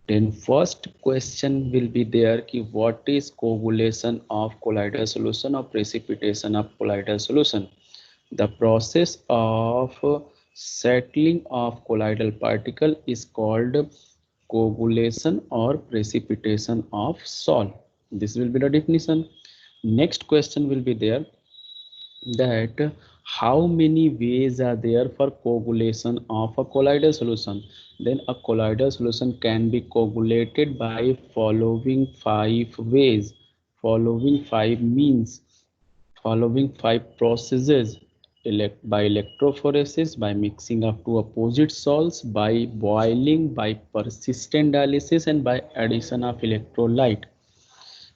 Then first question will be there ki what is coagulation of colloidal solution or precipitation of colloidal solution? The process of settling of colloidal particle is called coagulation or precipitation of salt. This will be the definition. Next question will be there that how many ways are there for coagulation of a colloidal solution. Then a colloidal solution can be coagulated by following 5 ways. Following 5 means following 5 processes: by electrophoresis, by mixing of two opposite salts, by boiling, by persistent dialysis, and by addition of electrolyte.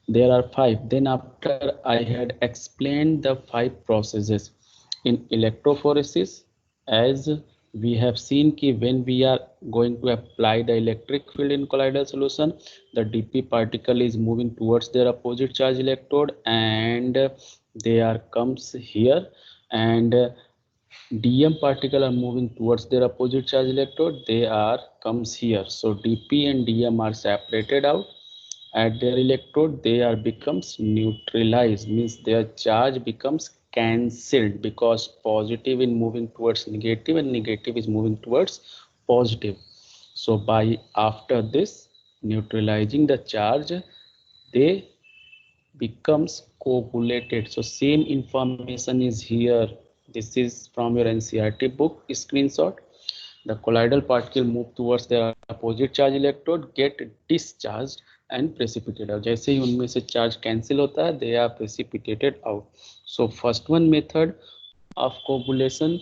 There are 5. Then after I had explained the 5 processes in electrophoresis, as we have seen ki when we are going to apply the electric field in colloidal solution, the dp particle is moving towards their opposite charge electrode and they are comes here, and dm particle are moving towards their opposite charge electrode, they are comes here. So dp and dm are separated out at their electrode, they are becomes neutralized, means their charge becomes cancelled, because positive is moving towards negative and negative is moving towards positive. So by after this neutralizing the charge, they becomes coagulated. So same information is here. This is from your NCERT book screenshot. The colloidal particle move towards their opposite charge electrode, get discharged and precipitated out. जैसे ही उनमें से charge cancel होता है, they are precipitated out. So first one method of coagulation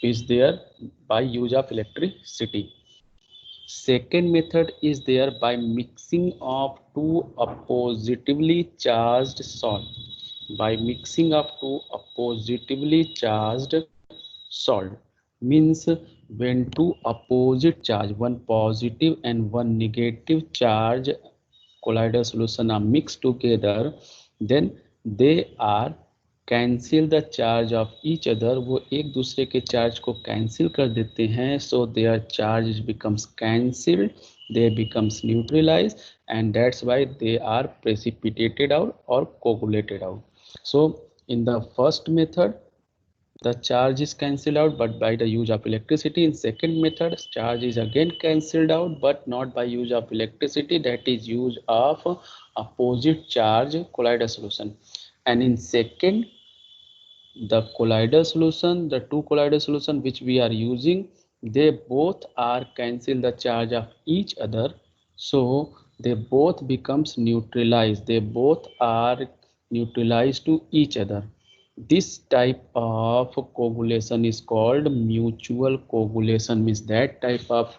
is there by use of electricity. Second method is there by mixing of two oppositively charged salt. By mixing of two oppositively charged salt means when two opposite charge, one positive and one negative charge colloidal solution are mixed together, then they are cancel the charge of each other, वो एक दूसरे के charge को cancel कर देते हैं. So their charge becomes cancelled, they becomes neutralized, and that's why they are precipitated out or coagulated out. So in the first method the charge is cancelled out but by the use of electricity. In second method charge is again cancelled out but not by use of electricity, that is use of opposite charge colloidal solution. And in second, the colloidal solution, the two colloidal solution which we are using, they both are cancel the charge of each other, so they both becomes neutralized, they both are neutralized to each other. This type of coagulation is called mutual coagulation, means that type of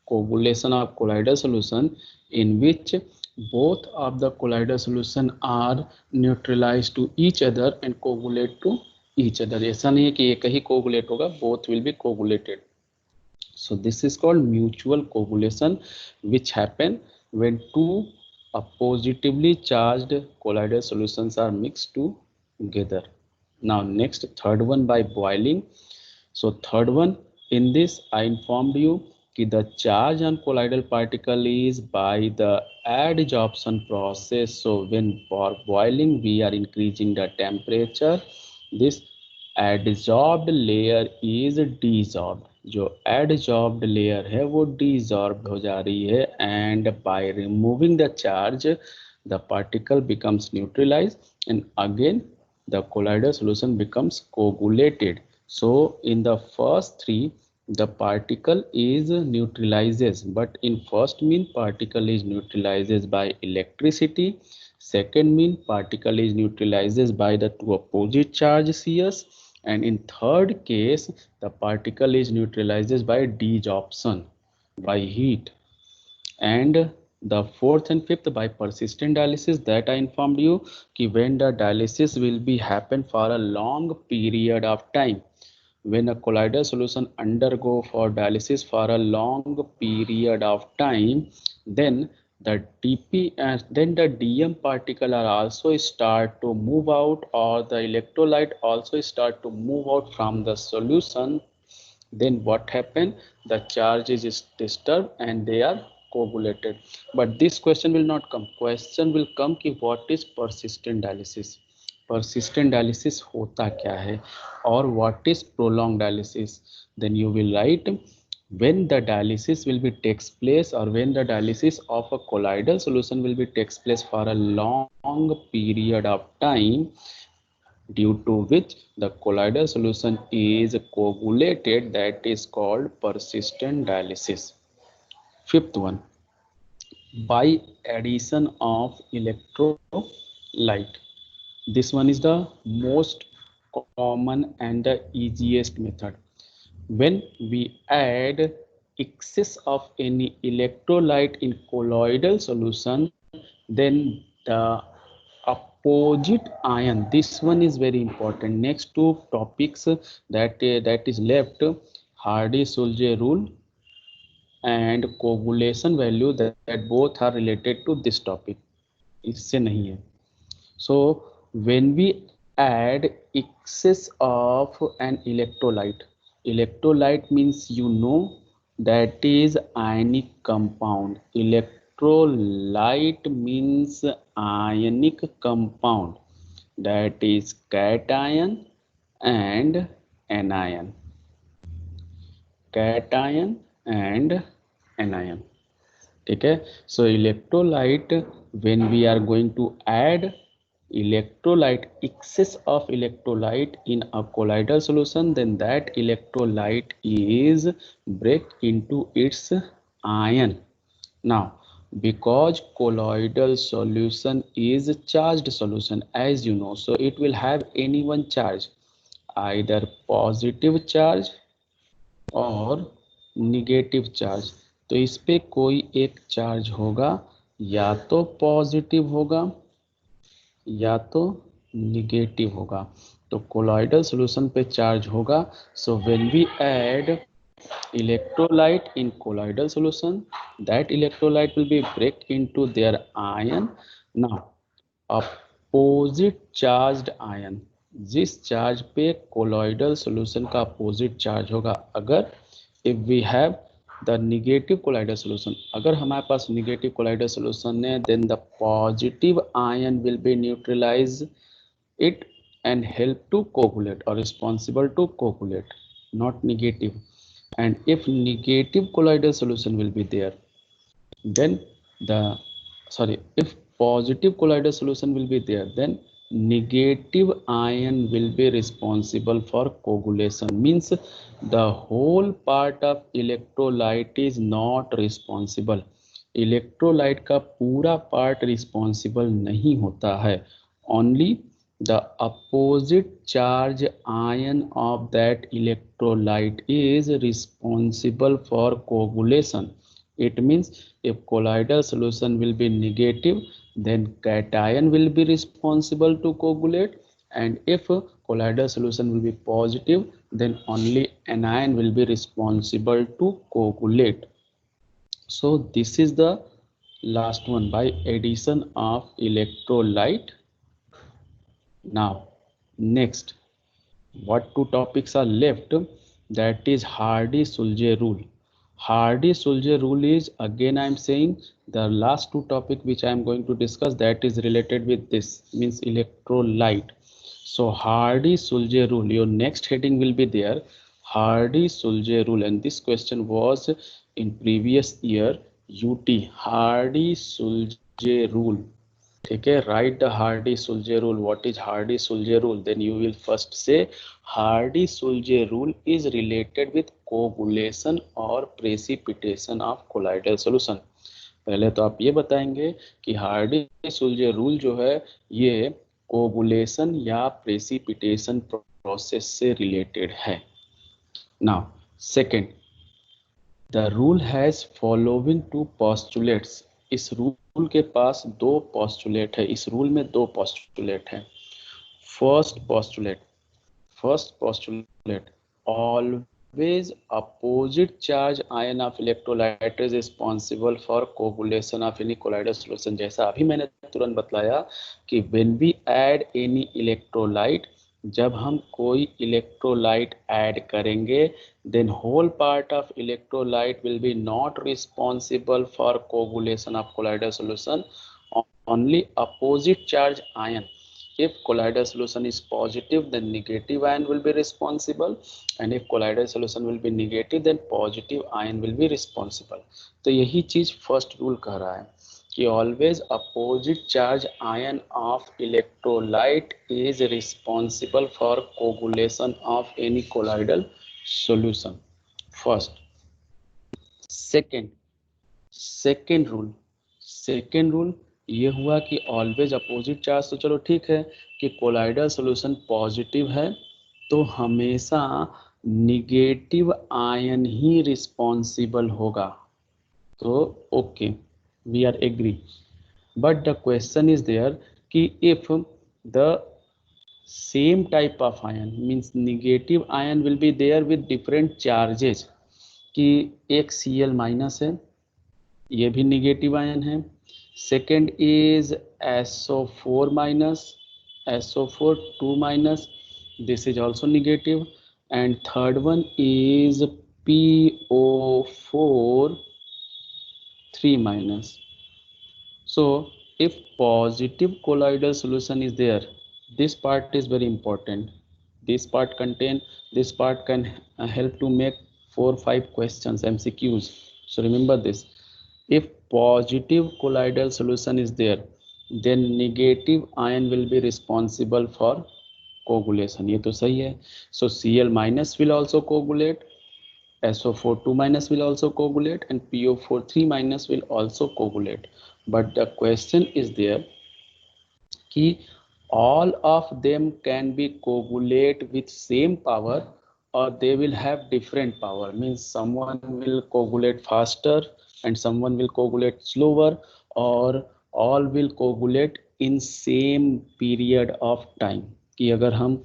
coagulation of colloidal solution in which both of the colloidal solution are neutralized to each other and coagulate to each other. ऐसा नहीं है कि एक ही coagulate होगा, both will be coagulated. So this is called mutual coagulation, which happen when two oppositively charged colloidal solutions are mixed together. Now next, third one by boiling. So third one, in this I informed you that the charge on colloidal particle is by the adsorption process. So when for boiling we are increasing the temperature, this adsorbed layer is desorbed. जो adsorbed layer है वो desorbed हो जा रही है, and by removing the charge the particle becomes neutralized and again the colloidal solution becomes coagulated. So in the first three the particle is neutralizes, but in first mean particle is neutralizes by electricity, second mean particle is neutralizes by the two opposite charge CS, and in third case the particle is neutralizes by desorption by heat, and the fourth and fifth by persistent dialysis, that I informed you कि when the dialysis will be happen for a long period of time, when a colloidal solution undergo for dialysis for a long period of time, then the dp and then the dm particle are also start to move out, or the electrolyte also start to move out from the solution. Then what happen, the charge is disturbed and they are coagulated. But this question will not come. Question will come कि what is persistent dialysis. Persistent dialysis होता क्या है और what is prolonged dialysis. Then you will write when the dialysis will be takes place or when the dialysis of a colloidal solution will be takes place for a long period of time, due to which the colloidal solution is coagulated, that is called persistent dialysis. Fifth one, by addition of electrolyte. This one is the most common and the easiest method. When we add excess of any electrolyte in colloidal solution, then the opposite ion, this one is very important. Next two topics that is left, Hardy-Sulzer rule and coagulation value, that both are related to this topic. इससे नहीं है. So when we add excess of an electrolyte means you know that is ionic compound. Electrolyte means ionic compound, that is cation and anion. Cation and anion. ठीक है. So electrolyte, when we are going to add electrolyte, excess of electrolyte in a colloidal solution, then that electrolyte is break into its ion. Now because colloidal solution is charged solution, as you know, so it will have any one charge, either positive charge और negative charge. तो इस पे कोई एक charge होगा, या तो positive होगा या तो निगेटिव होगा. तो कोलॉइडल सॉल्यूशन पे चार्ज होगा. So when we add electrolyte in colloidal solution, that electrolyte will be break into their ion. Now opposite charged ion, जिस चार्ज पे कोलॉइडल सॉल्यूशन का अपोजिट चार्ज होगा, अगर if we have the negative colloidal solution, अगर हमारे पास negative colloidal solution है, then the positive ion will be neutralize it and help to coagulate or responsible to coagulate, not negative. And if negative colloidal solution will be there, then if positive colloidal solution will be there, then negative ion will be responsible for coagulation. Means the whole part of electrolyte is not responsible. electrolyte का पूरा part responsible नहीं होता है. Only the opposite charge ion of that electrolyte is responsible for coagulation. It means if colloidal solution will be negative, then cation will be responsible to coagulate, and if colloidal solution will be positive, then only anion will be responsible to coagulate. So this is the last one, by addition of electrolyte. Now next, what two topics are left? That is Hardy-Sulzer rule. Hardy-Sulzer rule is, again I am saying, the last two topic which I am going to discuss, that is related with this, means electrolyte. So Hardy-Sulzer rule, your next heading will be there, Hardy-Sulzer rule, and this question was in previous year UT, Hardy-Sulzer rule. ठीक है, write the Hardy-Sulzer rule. What is Hardy-Sulzer rule? Then you will first say Hardy-Sulzer rule is related with coagulation or precipitation of colloidal solution. पहले तो आप ये बताएंगे कि Hardy-Sulzer rule जो है ये coagulation या precipitation process से related है. Now second, the rule has following two postulates. इस रूल के पास दो पोस्टुलेट है. इस रूल में दो पोस्टुलेट है. First postulate, always opposite charge ion of electrolyte is responsible for coagulation of any colloidal solution. जैसा अभी मैंने तुरंत बतलाया कि when we add any electrolyte, जब हम कोई इलेक्ट्रोलाइट ऐड करेंगे, then whole part of electrolyte will be not responsible for coagulation of colloidal solution. Only opposite charge ion. If colloidal solution is positive, then negative ion will be responsible, and if colloidal solution will be negative, then positive ion will be responsible. तो यही चीज first rule कह रहा है कि always opposite charge ion of electrolyte is responsible for coagulation of any colloidal solution. First. Second rule ये हुआ कि ऑलवेज अपोजिट चार्ज। तो चलो ठीक है कि कोलाइडल सॉल्यूशन पॉजिटिव है तो हमेशा निगेटिव आयन ही रिस्पॉन्सिबल होगा। तो okay, we are agree, but the question is there कि if the same type of ion means negative ion will be there with different charges, कि एक Cl माइनस है, ये भी निगेटिव आयन है। Second is SO4 minus, SO4 2 minus, this is also negative. And third one is PO4 3 minus. So if positive colloidal solution is there, this part is very important. This part can help to make 4-5 questions MCQs. So remember this. If positive colloidal solution is there, then negative ion will be responsible for coagulation. ये तो सही है. So Cl minus will also coagulate, SO4 2 minus will also coagulate, and PO4 3 minus will also coagulate. But the question is there कि all of them can be coagulate with same power or they will have different power, means someone will coagulate faster and someone will coagulate slower, or all will coagulate in same period of time. कि अगर हम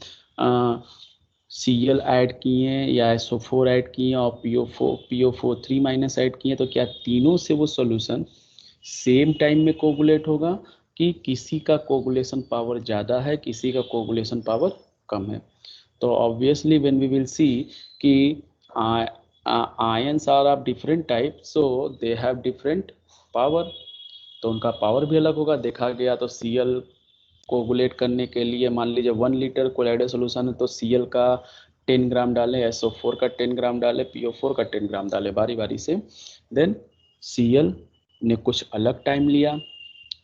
Cl add किए या SO4 add किए और PO4 3 minus add किए, तो क्या तीनों से वो सॉल्यूशन सेम टाइम में कोगुलेट होगा कि किसी का कोगुलेशन पावर ज़्यादा है, किसी का कोगुलेशन पावर कम है? तो obviously when we will see कि ions are of different type, so they have different power, तो उनका पावर भी अलग होगा। देखा गया तो Cl कोगुलेट करने के लिए मान लीजिए 1 लीटर कोलाइडल सोल्यूशन है तो Cl का 10 ग्राम डालें, SO4 का 10 ग्राम डालें, PO4 का 10 ग्राम डालें बारी बारी से। देन Cl ने कुछ अलग टाइम लिया,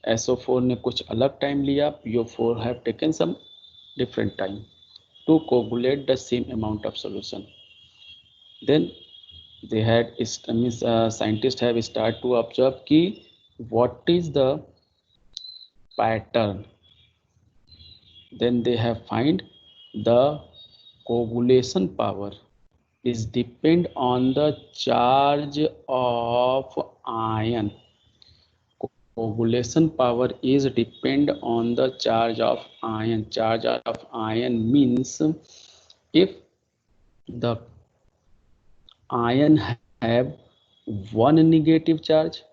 SO4 ने कुछ अलग टाइम लिया, PO4 have taken some different time to coagulate the same amount of solution. Then they had scientists have start to observe कि what is the pattern. Then they have find the coagulation power is depend on the charge of ion. Coagulation power is depend on the charge of ion. Charge of ion means if the ion have one negative charge,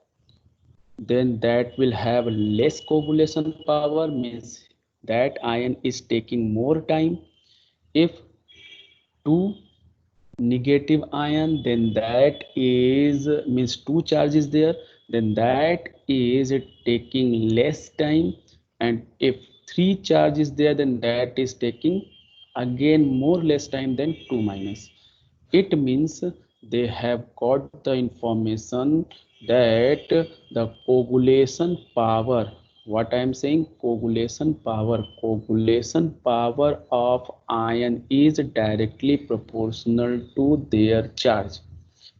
then that will have less coagulation power, means that ion is taking more time. If two negative ion, then that is means two charges there, then that is taking less time. And if three charges there, then that is taking again more less time than 2 minus. It means they have got the information that the coagulation power, what I am saying, coagulation power of ion is directly proportional to their charge.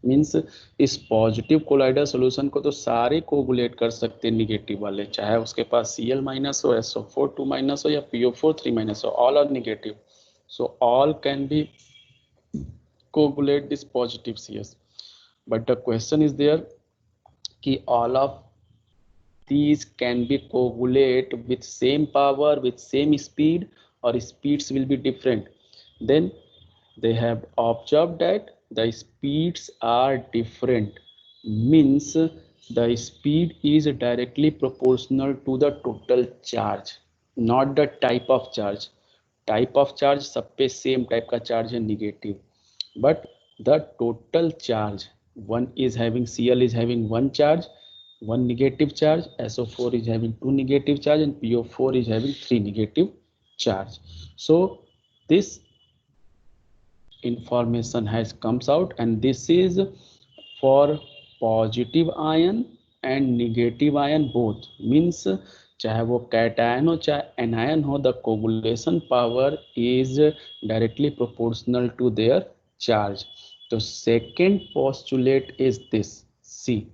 Means इस positive colloidal solution को तो सारे coagulate कर सकते हैं negative वाले, चाहे उसके पास Cl माइनस हो, SO4 2 माइनस हो या PO4 3 माइनस हो, all are negative, so all can be coagulate this positive CS. But the question is there कि all of these can be coagulate with same power, with same speed, or speeds will be different. Then they have observed that the speeds are different, means the speed is directly proportional to the total charge, not the type of charge. Type of charge सब पे same type का charge है negative, but the total charge one is having Cl is having one charge, one negative charge, SO4 is having two negative charge, and PO4 is having three negative charge. So this information has comes out, and this is for positive ion and negative ion both, means चाहे वो cation हो चाहे anion हो, the coagulation power is directly proportional to their charge. तो second postulate is this, see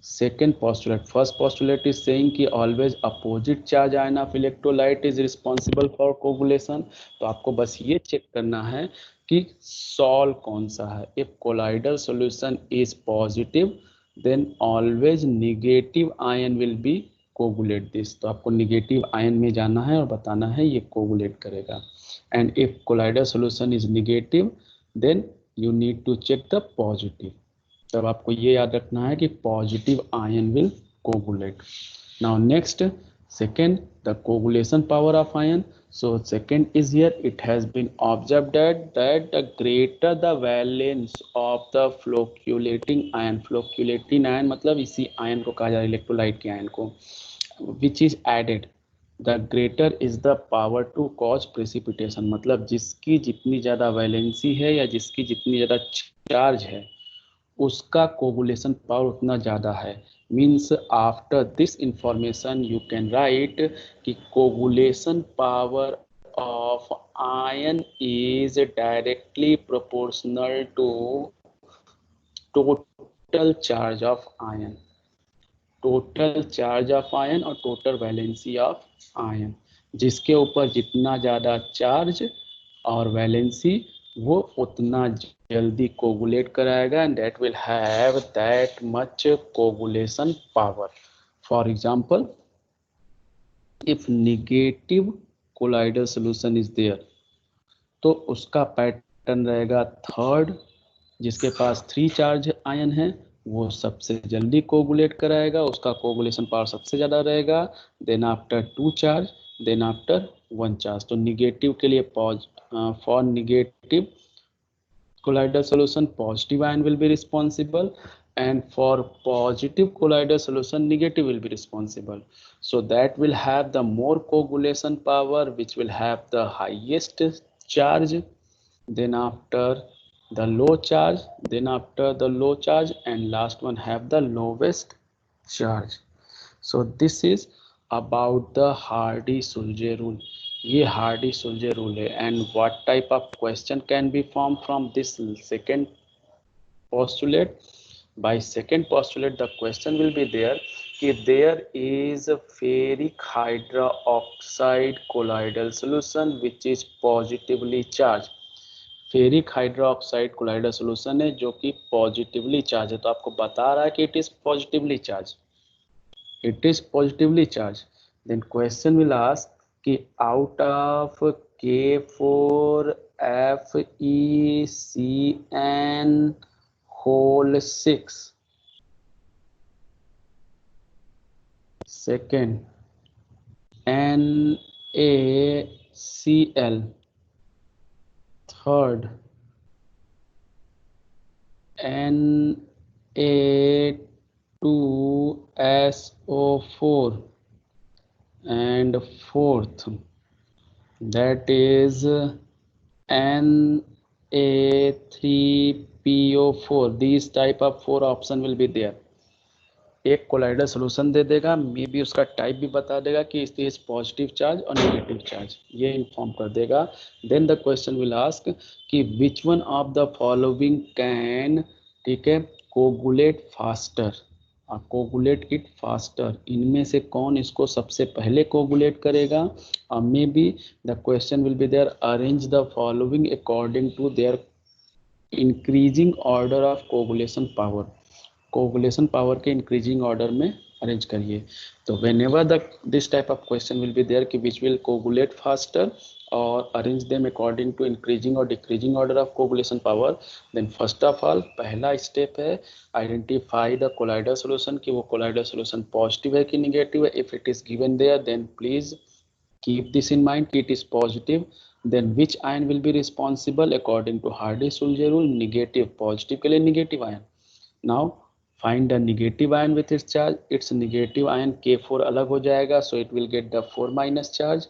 second postulate. First postulate is saying कि always opposite charge ion of electrolyte is responsible for coagulation. तो आपको बस ये check करना है कि solve कौन सा है. if colloidal solution is positive then always negative ion will be coagulate this. तो आपको negative ion में जाना है और बताना है ये coagulate करेगा. and if colloidal solution is negative then you need to check the positive. तब आपको ये याद रखना है कि positive ion will coagulate. Now next second, the coagulation power of ion. So second is here, it has been observed that the greater the valence of the flocculating ion, flocculating ion मतलब इसी ion को कहा जा रहा है electrolyte के ion को, which is added, the greater is the power to cause precipitation. मतलब जिसकी जितनी ज़्यादा वैलेंसी है या जिसकी जितनी ज़्यादा चार्ज है उसका कोगुलेशन पावर उतना ज़्यादा है. Means after this information you can write कि coagulation power of ion is directly proportional to total charge of ion, total charge of ion और टोटल वैलेंसी ऑफ आयन. जिसके ऊपर जितना ज़्यादा चार्ज और वैलेंसी वो उतना जल्दी कोगुलेट कराएगा, and that will have that much coagulation power. For example, if negative colloidal solution is there तो उसका पैटर्न रहेगा थर्ड, जिसके पास 3 चार्ज आयन है वो सबसे जल्दी कोगुलेट कराएगा, उसका कोगुलेशन पावर सबसे ज़्यादा रहेगा. Then after 2 charge, then after 1 charge. तो निगेटिव के लिए for negative colloidal solution positive ion will be responsible, and for positive colloidal solution negative will be responsible. So that will have the more coagulation power, which will have the highest charge, then after the low charge, then after the low charge, and last one have the lowest charge. So this is about the Hardy-Sulzey rule. ये Hardy Schulze rule है. And what type of question can be form from this second postulate. By second postulate the question will be there कि there is ferric hydroxide colloidal solution which is positively charge. Ferric hydroxide colloidal solution है जो कि positively charge है. तो आपको बता रहा है कि it is positively charge, it is positively charge. Then question will ask कि out of K4FeCN whole 6, second NaCl, third Na2SO4, and fourth that is Na3PO4. these type of 4 option will be there. एक colloidal solution दे देगा, may be उसका type भी बता देगा कि इस positive charge और नेगेटिव चार्ज, ये इन्फॉर्म कर देगा. Then the question will ask कि which one of the following can, ठीक है, coagulate faster, coagulate it faster. इनमें से कौन इसको सबसे पहले कोगुलेट करेगा. Maybe the question will be there, arrange the following according to their increasing order of coagulation power. Coagulation power के इंक्रीजिंग ऑर्डर में अरेंज करिए. तो whenever this type of question will be there कि which will coagulate faster, or arrange them according to increasing or decreasing order of coagulation power, then first of all पहला step है identify the colloidal solution कि वो colloidal solution positive है कि negative है. if it is given there then please keep this in mind कि it is positive. Then which ion will be responsible according to Hardy-Sulzer rule? Negative. Positive के लिए negative ion. Now find the negative ion with its charge. Its negative ion K4 अलग हो जाएगा, so it will get the 4 minus charge.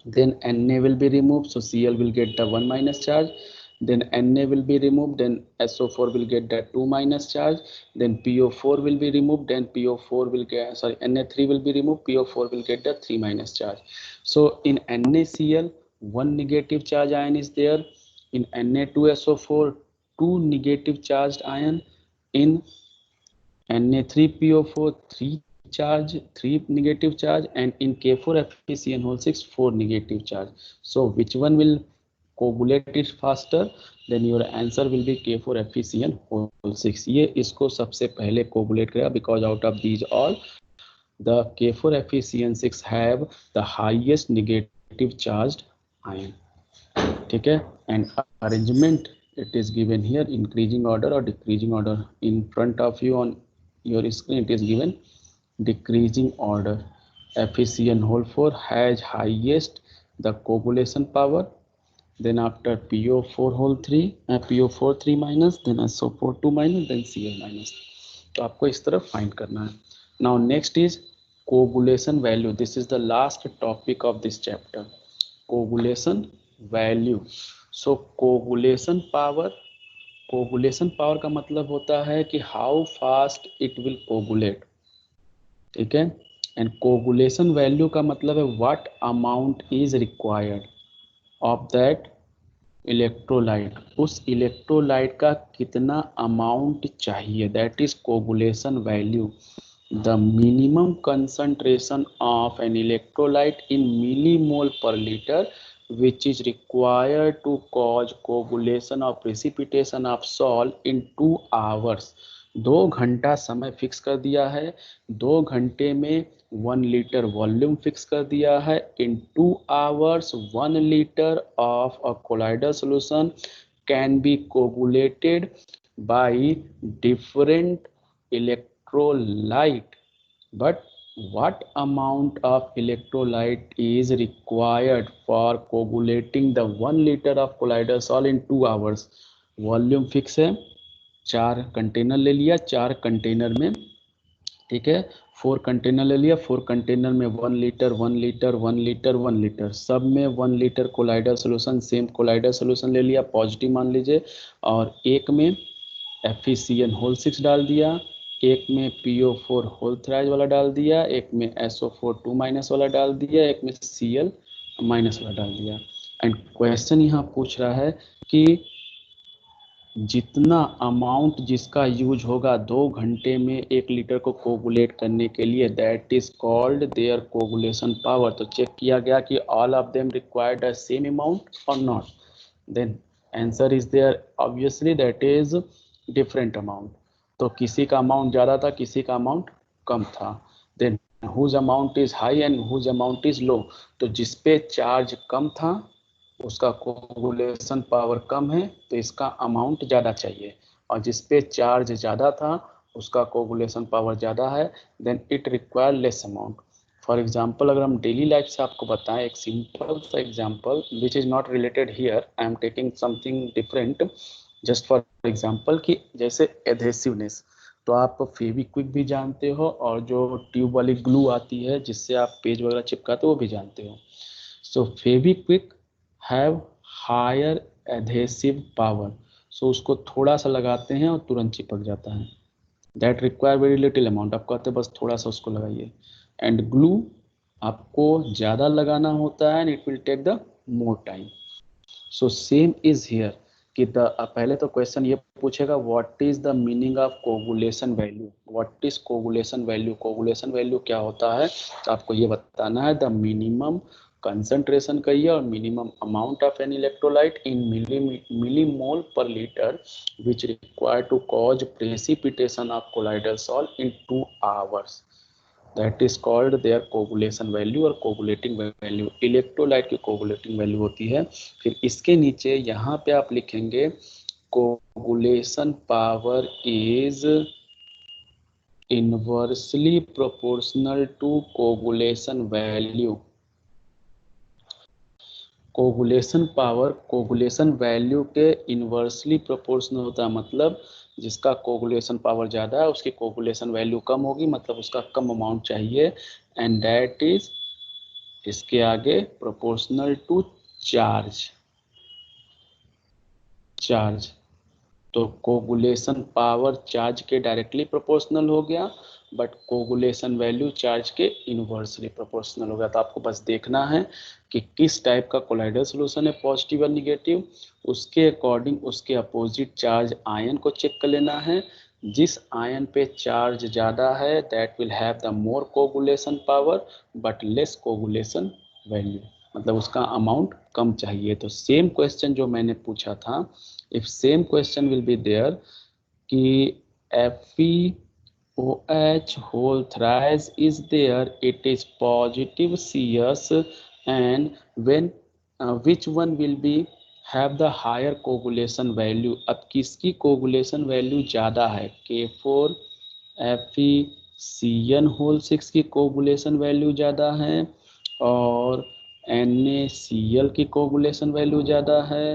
Then Na will be removed, so Cl will get the 1 minus charge. Then Na will be removed, then SO4 will get the 2 minus charge. Then PO4 will be removed, then PO4 will get, sorry, Na3 will be removed, PO4 will get the 3 minus charge. So in NaCl, one negative charge ion is there. In Na2SO4, two negative charged ion. In Na3PO4, three negative charge, and in K4FeCN6, 4 negative charge. So which one will coagulate it faster? Then your answer will be K4FeCN6. ये इसको सबसे पहले coagulate करेगा, because out of these all, the K4FeCN6 have the highest negative charged ion. ठीक है, and arrangement it is given here, increasing order or decreasing order. In front of you on your screen it is given decreasing order. FeCN4 has highest the coagulation power, then after PO4 whole 3 PO4 3 minus, then SO4 2 minus, then Cl minus. तो आपको इस तरफ find करना है. Now next is coagulation value. This is the last topic of this chapter. Coagulation value. So coagulation power का मतलब होता है कि how fast it will coagulate. ठीक है, एंड कोगुलेशन वैल्यू का मतलब है what amount is required of that electrolyte. उस इलेक्ट्रोलाइट का कितना अमाउंट चाहिए, that is coagulation value. The minimum concentration of an electrolyte in millimole per litre which is required to cause coagulation or precipitation of salt in 2 hours. 2 घंटा समय fix कर दिया है, 2 घंटे में 1 लीटर वॉल्यूम फिक्स कर दिया है. इन 2 hours 1 litre of a colloidal solution can be coagulated by different electrolyte. But what amount of electrolyte is required for coagulating the 1 liter of colloidal salt in 2 hours? Volume fix है, 4 container ले लिया, 4 container में, ठीक है, 4 container ले लिया, 4 container में 1 litre 1 litre 1 litre 1 litre, सब में 1 litre colloidal solution, same colloidal solution ले लिया, पॉजिटिव मान लीजिए, और एक में FeCN6 डाल दिया, एक में PO4 होल थ्राइज वाला डाल दिया, एक में SO4 2 माइनस वाला डाल दिया, एक में Cl माइनस वाला डाल दिया. एंड क्वेश्चन यहाँ पूछ रहा है कि जितना अमाउंट जिसका यूज होगा 2 घंटे में 1 लीटर को कोगुलेट करने के लिए, that is called there coagulation power. तो चेक किया गया कि all of them required the same amount और not. Then answer is there, obviously that is different amount. तो किसी का अमाउंट ज़्यादा था, किसी का अमाउंट कम था. Then whose amount is high and whose amount is low. तो जिस पे चार्ज कम था उसका कोगुलेशन पावर कम है, तो इसका अमाउंट ज़्यादा चाहिए, और जिस पे चार्ज ज़्यादा था उसका कोगुलेशन पावर ज़्यादा है, then it require less amount. For example, अगर हम डेली लाइफ से आपको बताएं एक सिंपल सा example which is not related here, I am taking something different just for example, कि जैसे एडहेसिवनेस, तो आप फेविक्विक भी जानते हो, और जो ट्यूब वाली ग्लू आती है जिससे आप पेज वगैरह चिपकाते हो वो भी जानते हो. So Fevikwik have higher adhesive power. So उसको थोड़ा सा लगाते हैं और तुरंत चिपक जाता है. That require very little amount. आप कहते हैं बस थोड़ा सा उसको लगाइए. एंड ग्लू आपको ज़्यादा लगाना होता है and it will take the more time. So same is here कि पहले तो क्वेश्चन ये पूछेगा what is the meaning of coagulation value. What is coagulation value? Coagulation value क्या होता है, तो आपको ये बताना है. द मिनिमम कंसंट्रेशन कहिए और minimum amount of an electrolyte in millimole per litre which require to cause precipitation of colloidal salt in 2 hours. That is called there coagulation value और कोगुलेटिंग वैल्यू. इलेक्ट्रोलाइट की coagulating value होती है. फिर इसके नीचे यहाँ पे आप लिखेंगे coagulation power is inversely proportional to coagulation value. Coagulation value के इन्वर्सली प्रोपोर्शनल होता है, मतलब जिसका कोगुलेशन पावर ज़्यादा है उसकी कोगुलेशन वैल्यू कम होगी, मतलब उसका कम अमाउंट चाहिए, एंड दैट इज इसके आगे प्रोपोर्शनल टू चार्ज। तो कोगुलेशन पावर चार्ज के डायरेक्टली प्रोपोर्शनल हो गया, बट कोगुलेशन वैल्यू चार्ज के इनवर्सली प्रोपोर्शनल हो गया। तो आपको बस देखना है कि किस टाइप का कोलाइडल सोल्यूशन है, पॉजिटिव और निगेटिव, उसके अकॉर्डिंग उसके अपोजिट चार्ज आयन को चेक कर लेना है। जिस आयन पे चार्ज ज़्यादा है that will have the more coagulation power but less coagulation value, मतलब उसका अमाउंट कम चाहिए। तो सेम क्वेश्चन जो मैंने पूछा था, if same question will be there कि FeOH whole thrice is there, it is positive CS, and when which one will be have the higher coagulation value। अब किसकी coagulation value ज़्यादा है, K4 FeCN whole 6 की coagulation value ज़्यादा है और NaCl की coagulation value ज़्यादा है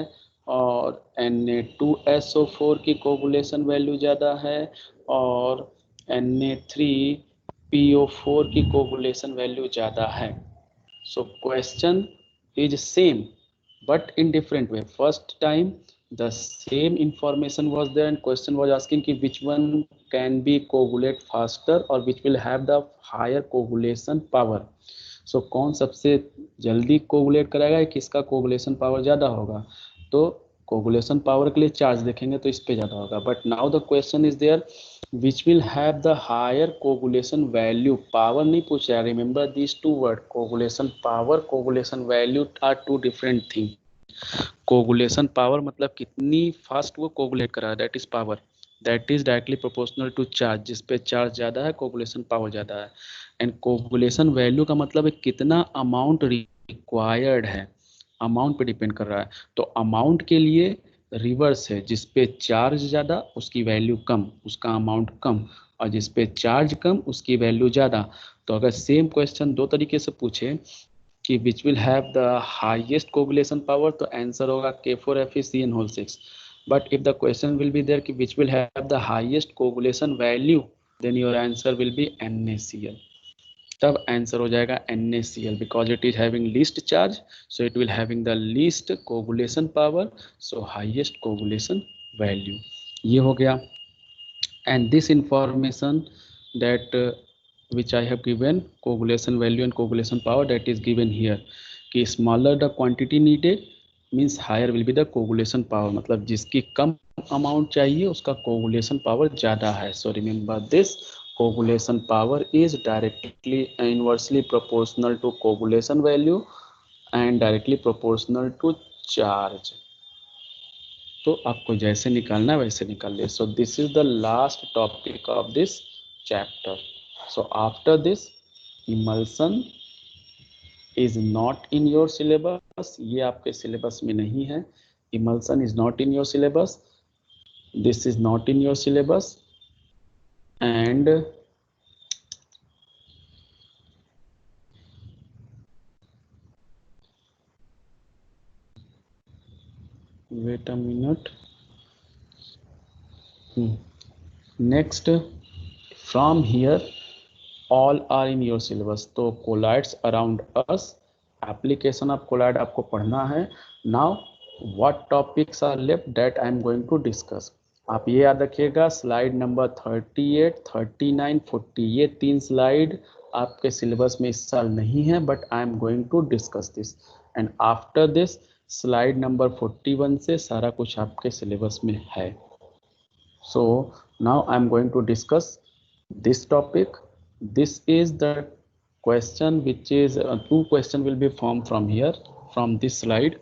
और Na2SO4 की कोगुलेशन वैल्यू ज़्यादा है और Na3PO4 की कोगुलेशन वैल्यू ज़्यादा है। So question is same but in different way. First time the same information was there and question was asking कि which one can be coagulate faster or which will have the higher coagulation power। So कौन सबसे जल्दी coagulate कराएगा, किसका coagulation power ज़्यादा होगा। तो coagulation power के लिए चार्ज देखेंगे तो इस पे ज़्यादा होगा, but now the question is there which will have the higher coagulation value. Power नहीं पूछ रहा, remember this two word, coagulation power coagulation value are two different thing. कोगुलेशन पावर मतलब कितनी फास्ट वो कोगुलेट करा, that is power, that is directly proportional to charge, जिस पे चार्ज ज़्यादा है कोगुलेशन पावर ज़्यादा है। एंड कोगुलेशन वैल्यू का मतलब है कितना अमाउंट रिक्वायर्ड है, अमाउंट पे डिपेंड कर रहा है। तो अमाउंट के लिए रिवर्स है, जिस पे चार्ज ज़्यादा उसकी वैल्यू कम, उसका अमाउंट कम, और जिस पे चार्ज कम उसकी वैल्यू ज़्यादा। तो अगर सेम क्वेश्चन दो तरीके से पूछे कि which will have the highest coagulation power, तो आंसर होगा K4FeCN whole 6। But if the question will be there कि which will have the highest coagulation value, then your answer will be NaCl। तब answer हो जाएगा NaCl because it is having least charge, so it will having the least coagulation power, so highest coagulation value. ये हो गया। And this information that which I have given coagulation value and coagulation power, that is given here कि smaller the quantity needed means higher will be the coagulation power, मतलब जिसकी कम amount चाहिए उसका coagulation power ज़्यादा है। So remember this, coagulation power is directly inversely proportional to coagulation value and directly proportional to charge। तो आपको जैसे निकालना है वैसे निकाल लिया। So this is the last topic of this chapter। So after this emulsion is not in your syllabus, ये आपके syllabus में नहीं है। Emulsion is not in your syllabus, this is not in your syllabus, and wait a minute, next from here all are in your syllabus। तो colloids around us, application of colloid आपको पढ़ना है। now what topics are left that I am going to discuss। आप ये याद रखिएगा, slide number 38, 39, 40 ये 3 slide आपके सिलेबस में इस साल नहीं है, but I am going to discuss this. And after this slide number 41 से सारा कुछ आपके सिलेबस में है। So now I am going to discuss this topic। This is the question which is two question will be formed from here, from this slide।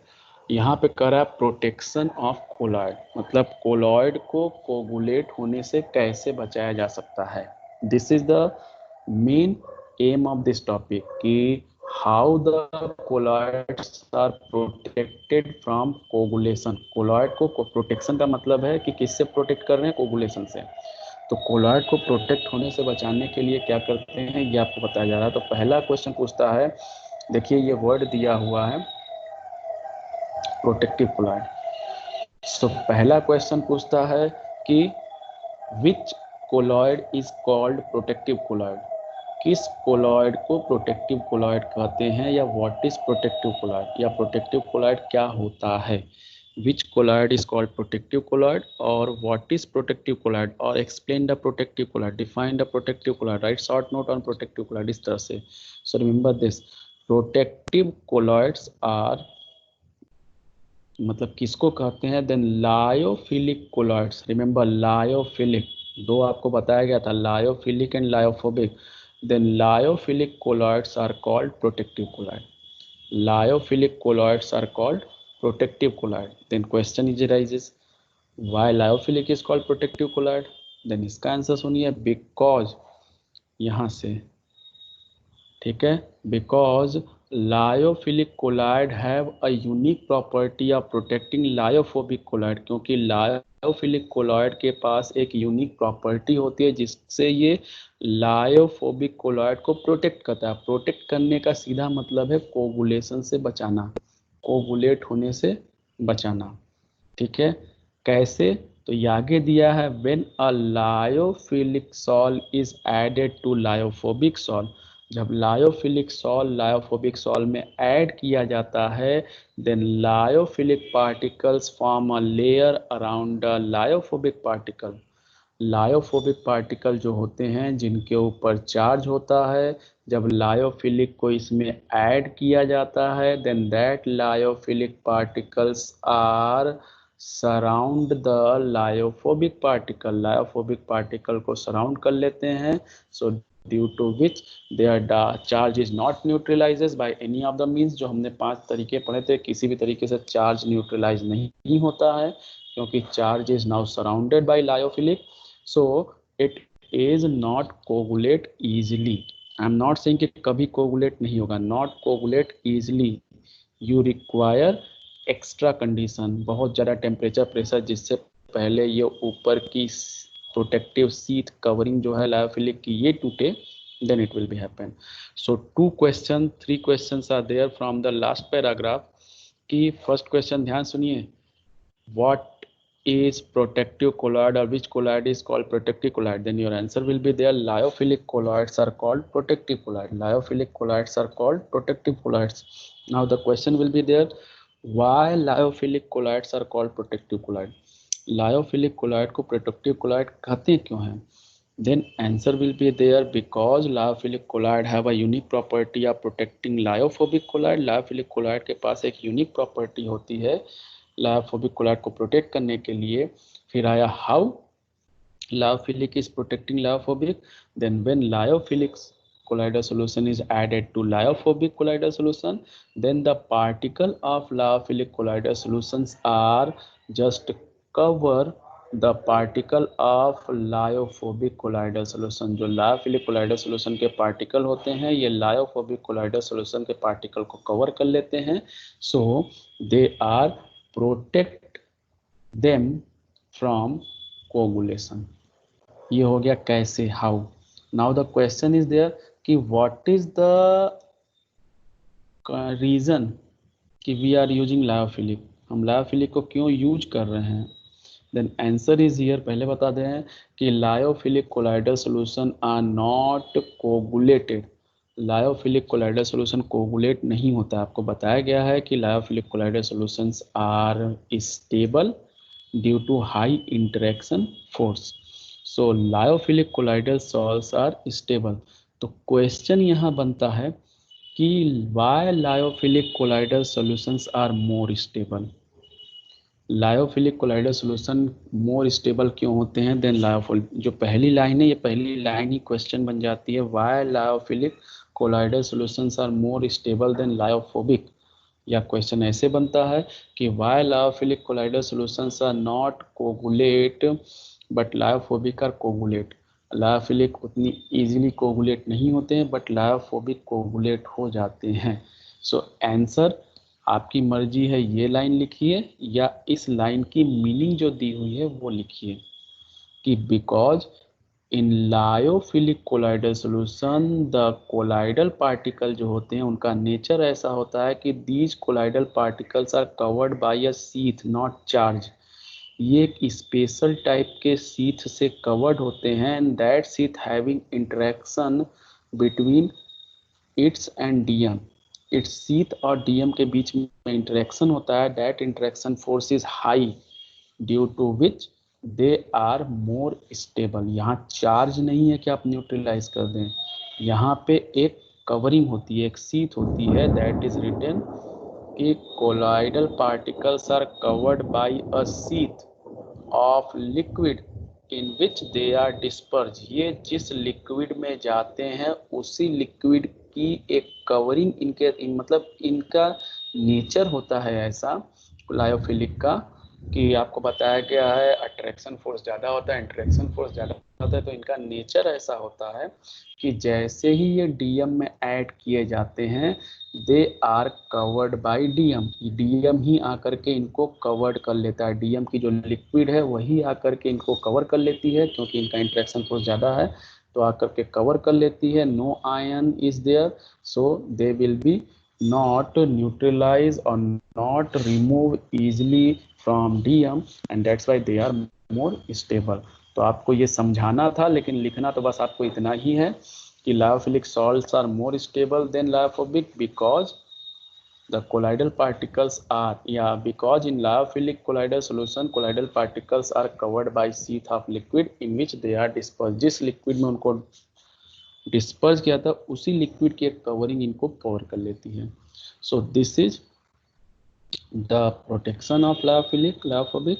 यहाँ पे करा protection of colloid, मतलब कोलॉइड को कोगुलेट होने से कैसे बचाया जा सकता है। This is the main aim of this topic कि how the colloids are protected from coagulation. Colloid को प्रोटेक्शन का मतलब है कि किससे प्रोटेक्ट कर रहे हैं, कोगुलेशन से। तो कोलॉइड को प्रोटेक्ट होने से बचाने के लिए क्या करते हैं ये आपको बताया जा रहा है। तो पहला क्वेश्चन पूछता है, देखिए ये वर्ड दिया हुआ है प्रोटेक्टिव कोलॉइड। सो पहला क्वेश्चन पूछता है कि which colloid is called protective colloid, किस कोलॉइड को प्रोटेक्टिव कोलॉइड कहते हैं, या व्हाट इज प्रोटेक्टिव कोलॉइड, या प्रोटेक्टिव कोलॉइड क्या होता है। Which colloid is called protective colloid और व्हाट इज प्रोटेक्टिव कोलॉइड, और explain the protective colloid, define the protective colloid, write short note on protective colloid, इस तरह से। So remember this, protective colloids are, मतलब किसको कहते हैं, then lyophilic colloids. Remember lyophilic, दो आपको बताया गया था, lyophilic and lyophobic. Then lyophilic colloids are called protective colloid, lyophilic colloids are called protective colloid. Then question is rises, why lyophilic is called protective colloid. देन इसका answer सुनिए, because, यहाँ से, ठीक है, because lyophilic colloid have a unique property of protecting lyophobic colloid, क्योंकि lyophilic colloid के पास एक यूनिक प्रॉपर्टी होती है जिससे ये लायोफोबिक कोलॉइड को प्रोटेक्ट करता है। प्रोटेक्ट करने का सीधा मतलब है कोगुलेशन से बचाना, कोगुलेट होने से बचाना, ठीक है। कैसे, तो ये आगे दिया है, when a lyophilic sol is added to lyophobic sol, जब लायोफिलिक सॉल लायोफोबिक सॉल में ऐड किया जाता है, then lyophilic particles form a layer around the lyophobic particle. Lyophobic particle जो होते हैं जिनके ऊपर चार्ज होता है, जब लायोफिलिक को इसमें ऐड किया जाता है, then that lyophilic particles are surround the lyophobic particle, lyophobic particle को सराउंड कर लेते हैं। So due to which their charge is not neutralizes by any of the means, जो हमने 5 तरीके पढ़े थे, किसी भी तरीके से चार्ज न्यूट्रलाइज नहीं होता है, क्योंकि charge is now surrounded by lyophilic, so it is not coagulate easily. I am not saying कि कभी coagulate नहीं होगा, not coagulate easily, you require extra condition, बहुत ज़्यादा टेम्परेचर प्रेशर, जिससे पहले ये ऊपर की प्रोटेक्टिव सीट कवरिंग जो है लायोफिलिक की ये टूटे, then it will be happen. So 3 questions are there from the last paragraph. की फर्स्ट क्वेश्चन ध्यान सुनिए, what is protective colloid or which colloid is called protective colloid, then your answer will be there, lyophilic colloids are called protective colloid, lyophilic colloids are called protective colloids. Now the question will be there, why lyophilic colloids are called protective colloid, lyophilic colloid को protective colloid कहते क्यों हैं, then answer will be there, because lyophilic colloid have a unique property of protecting lyophobic colloid, lyophilic colloid के पास एक unique property होती है lyophobic colloid को प्रोटेक्ट करने के लिए। फिर आया how lyophilic is protecting lyophobic, then when lyophilic colloidal solution is added to lyophobic colloidal solution, then the particle of lyophilic colloidal solutions are just cover the particle of lyophobic colloidal solution। जो lyophilic colloidal solution के particle होते हैं ये lyophobic colloidal solution के particle को cover कर लेते हैं, so they are protect them from coagulation. ये हो गया कैसे, how. Now the question is there कि व्हाट इज द रीजन कि वी आर यूजिंग लायोफिलिक, हम लायोफिलिक को क्यों यूज कर रहे हैं, देन आंसर इज हियर। पहले बता दें कि lyophilic colloidal solution are not coagulated, lyophilic colloidal solution coagulate नहीं होता। आपको बताया गया है कि lyophilic colloidal solutions are stable due to high interaction force, so lyophilic colloidal salts are stable. तो क्वेश्चन यहाँ बनता है कि why lyophilic colloidal solutions are more stable, lyophilic colloidal solution more stable क्यों होते हैं देन लायोफिलिक। जो पहली लाइन है ये पहली लाइन ही क्वेश्चन बन जाती है, why lyophilic colloidal solutions are more stable than lyophobic. या क्वेश्चन ऐसे बनता है कि why lyophilic colloidal solutions are not coagulate but lyophobic are coagulate. Lyophilic उतनी इजीली कोगुलेट नहीं होते हैं बट लायोफोबिक कोगुलेट हो जाते हैं। सो आंसर आपकी मर्जी है, ये लाइन लिखिए या इस लाइन की मीनिंग जो दी हुई है वो लिखिए कि because in lyophilic colloidal solution the colloidal particle जो होते हैं उनका नेचर ऐसा होता है कि these colloidal particles are covered by a sheath not charge. ये एक स्पेशल टाइप के शीथ से कवर्ड होते हैं and that sheath having interaction between its and DM. Its sheath और डीएम के बीच में इंटरेक्शन होता है। That interaction force is high due to which they are more stable. यहाँ चार्ज नहीं है कि आप न्यूट्रलाइज कर दें, यहाँ पे एक कवरिंग होती है, एक शीथ होती है। दैट इज रिटन कि colloidal particles are covered by a sheath of liquid in which they are disperse. ये जिस लिक्विड में जाते हैं उसी लिक्विड की एक कवरिंग मतलब इनका नेचर होता है ऐसा लायोफिलिक का कि आपको बताया गया है अट्रैक्शन फोर्स ज़्यादा होता है, इंटरेक्शन फोर्स ज़्यादा होता है। तो इनका नेचर ऐसा होता है कि जैसे ही ये डीएम में ऐड किए जाते हैं they are covered by DM. DM ही आकर के इनको कवर्ड कर लेता है। डीएम की जो लिक्विड है वही आकर के इनको कवर कर लेती है, क्योंकि इनका इंटरेक्शन फोर्स ज़्यादा है तो आकर के कवर कर लेती है। No ion is there so they will be not neutralize or not remove easily from DM and that's why they are more stable। तो आपको ये समझाना था, लेकिन लिखना तो बस आपको इतना ही है कि lyophilic salts are more stable than lyophobic because the colloidal particles are because in lyophilic colloidal solution colloidal particles are covered by sheath of liquid in which they are dispersed। जिस लिक्विड में उनको disperse किया था उसी liquid की एक covering इनको cover कर लेती है। So this is the protection of lyophobic.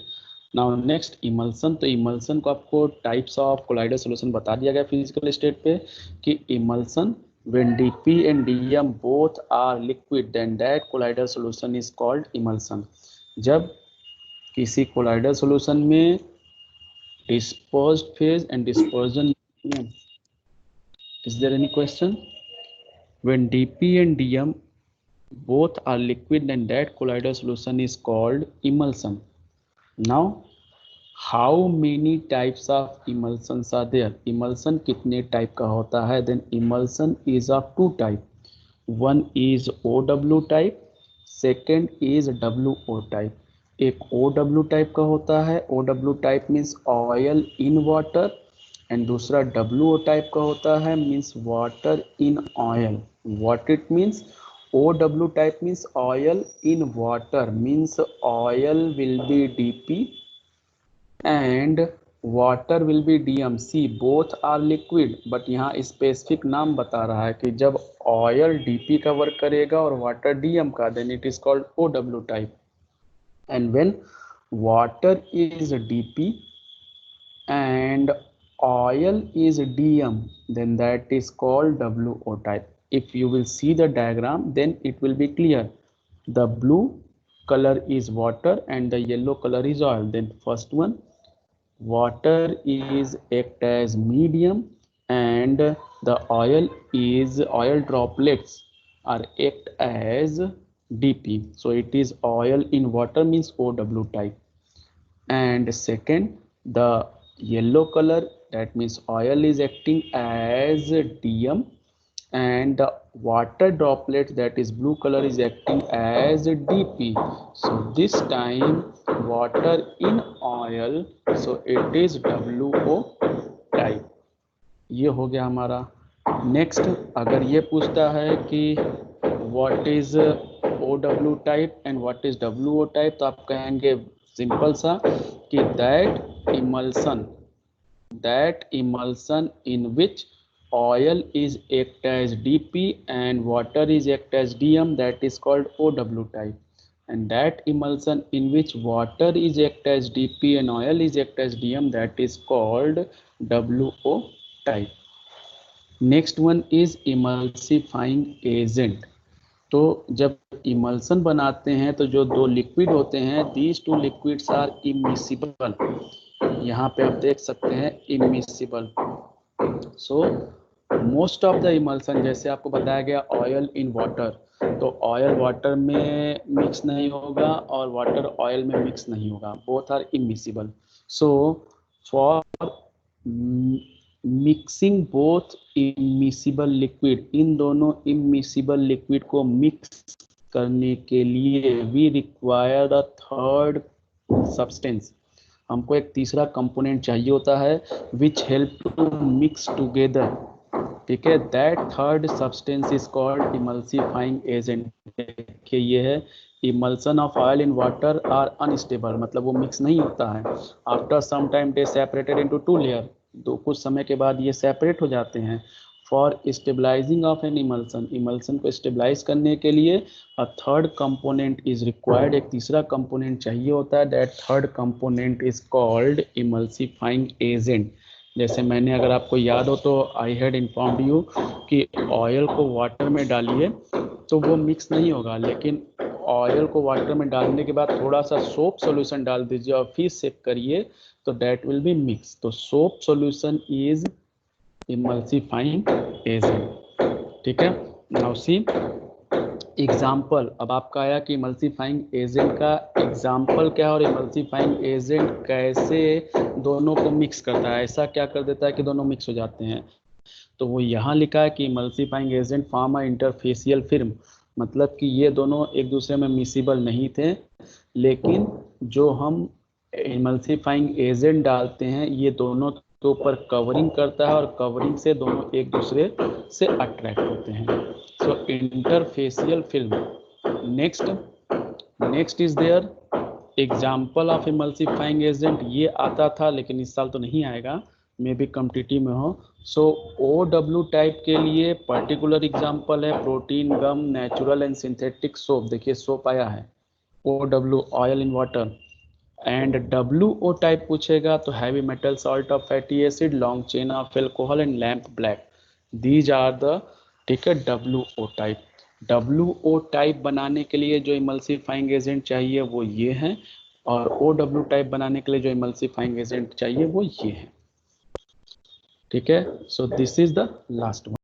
Now next emulsion. तो इमल्सन को आपको टाइप्स ऑफ कोलाइडल सॉल्यूशन बता दिया गया फिजिकल स्टेट पे कि emulsion when dp and dm both are liquid then that colloidal solution is called emulsion। जब किसी कोलाइडल सॉल्यूशन में dispersed phase and dispersion, is there any question? When dp and dm both are liquid then that colloidal solution is called emulsion। Now how many types of emulsions are there? Emulsion कितने type का होता है? Then emulsion is of two type, one is OW type, second is WO type। एक OW type का होता है, OW type means oil in water, and दूसरा WO type का होता है means water in oil. What it means? OW type means oil in water, means oil will be dp and water will be dm। See both are liquid, but यहाँ specific नाम बता रहा है कि जब ऑयल dp का work करेगा और वाटर dm का, then it is called OW type, and when water is dp and oil is dm then that is called WO type। If you will see the diagram then it will be clear। The blue color is water and the yellow color is oil। Then first one, water is act as medium and the oil droplets are act as dp, so it is oil in water means OW type। And second, the yellow color, that means oil is acting as dm and the water droplet, that is blue color, is acting as dp। So this time water in oil, so it is WO type। ये हो गया हमारा। Next अगर ये पूछता है कि what is OW type and what is WO type, तो आप कहेंगे सिंपल सा कि that emulsion in which oil is act as dp and water is act as dm, that is called OW type। and that emulsion in which water is act as dp and oil is act as dm, that is called WO type। Next one is emulsifying agent. तो जब emulsion बनाते हैं तो जो दो liquid होते हैं, these two liquids are immiscible. यहाँ पे आप देख सकते हैं immiscible. So most of the emulsion, जैसे आपको बताया गया ऑयल इन वाटर, तो ऑयल वाटर में मिक्स नहीं होगा और वाटर ऑयल में मिक्स नहीं होगा, both are immiscible. So for mixing both immiscible liquid, इन दोनों इमिसिबल लिक्विड को मिक्स करने के लिए we require a third substance, हमको एक तीसरा कंपोनेंट चाहिए होता है which help to mix together, ठीक है। That third substance is called emulsifying agent. देखिए ये है emulsion of oil in water are unstable, मतलब वो मिक्स नहीं होता है। After some time they separated into two layer, दो कुछ समय के बाद ये सेपरेट हो जाते हैं। For stabilizing of an emulsion, emulsion को स्टेबलाइज करने के लिए a third component is required, एक तीसरा कंपोनेंट चाहिए होता है। That third component is called emulsifying agent. जैसे मैंने, अगर आपको याद हो तो आई हैड इन्फॉर्म्ड यू कि ऑयल को वाटर में डालिए तो वो मिक्स नहीं होगा, लेकिन ऑयल को वाटर में डालने के बाद थोड़ा सा सोप सॉल्यूशन डाल दीजिए और फिर सेक करिए तो दैट विल बी मिक्स। तो soap solution is emulsifying agent, ठीक है। नाउ सी एग्जाम्पल, अब आपका आया कि इमल्सिफाइंग एजेंट का एग्जाम्पल क्या है और इमल्सिफाइंग एजेंट कैसे दोनों को मिक्स करता है, ऐसा क्या कर देता है कि दोनों मिक्स हो जाते हैं। तो वो यहाँ लिखा है कि emulsifying agent form a interfacial film, मतलब कि ये दोनों एक दूसरे में मिसिबल नहीं थे, लेकिन जो हम इमल्सिफाइंग एजेंट डालते हैं ये दोनों के ऊपर कवरिंग करता है और कवरिंग से दोनों एक दूसरे से अट्रैक्ट होते हैं। So interfacial film. Next is there example of emulsifying agent, ये आता था लेकिन इस साल तो नहीं आएगा, मे बी कम्पिटिटिव में हो। सो OW टाइप के लिए पर्टिकुलर एग्जाम्पल है protein gum, natural and synthetic soap. देखिए सोप आया है, OW oil in water. And WO type पूछेगा तो heavy metal salt of fatty acid, long chain of alcohol and lamp black, these are the, ठीक है, WO type. WO type बनाने के लिए जो इमल्सिफाइंग एजेंट चाहिए वो ये है, और OW टाइप बनाने के लिए जो इमल्सिफाइंग एजेंट चाहिए वो ये है, ठीक है। So this is the last one.